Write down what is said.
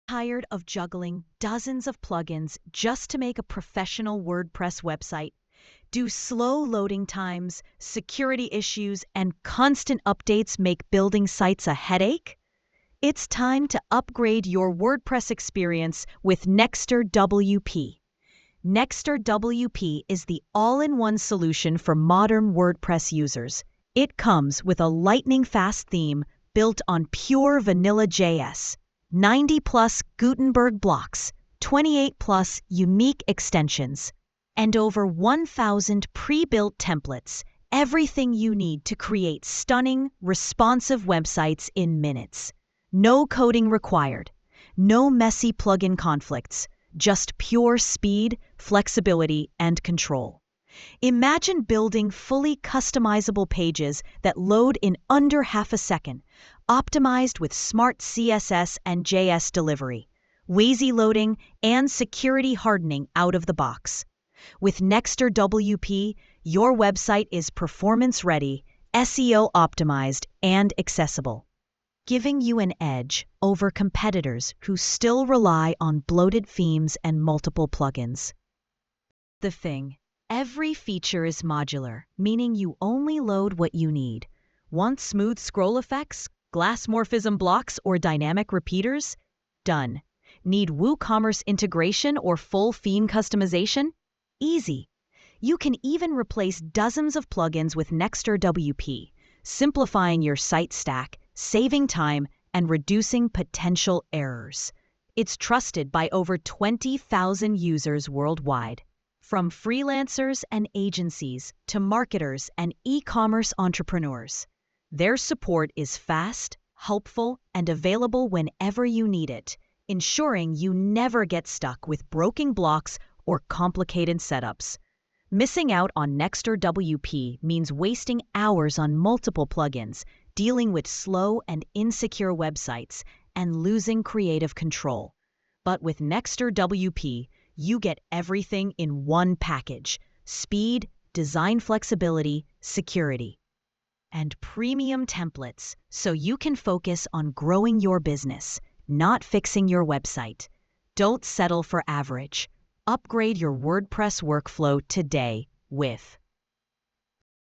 Tired of juggling dozens of plugins just to make a professional WordPress website? Do slow loading times, security issues, and constant updates make building sites a headache? It's time to upgrade your WordPress experience with Nexter WP. Nexter WP is the all-in-one solution for modern WordPress users. It comes with a lightning-fast theme built on pure vanilla JS, 90-plus Gutenberg blocks, 28-plus unique extensions, and over 1,000 pre-built templates, everything you need to create stunning, responsive websites in minutes. No coding required, no messy plugin conflicts, just pure speed, flexibility, and control. Imagine building fully customizable pages that load in under half a second, optimized with smart CSS and JS delivery, lazy loading, and security hardening out of the box. With Nexter WP, your website is performance-ready, SEO optimized, and accessible, giving you an edge over competitors who still rely on bloated themes and multiple plugins. The thing: every feature is modular, meaning you only load what you need. Want smooth scroll effects, glass morphism blocks, or dynamic repeaters? Done. Need WooCommerce integration or full theme customization? Easy. You can even replace dozens of plugins with Nexter WP, simplifying your site stack, saving time, and reducing potential errors. It's trusted by over 20,000 users worldwide. From freelancers and agencies to marketers and e-commerce entrepreneurs, their support is fast, helpful, and available whenever you need it, ensuring you never get stuck with broken blocks or complicated setups. Missing out on Nexter WP means wasting hours on multiple plugins, dealing with slow and insecure websites, and losing creative control. But with Nexter WP, you get everything in one package: speed, design flexibility, security, and premium templates, so you can focus on growing your business, not fixing your website. Don't settle for average. Upgrade your WordPress workflow today with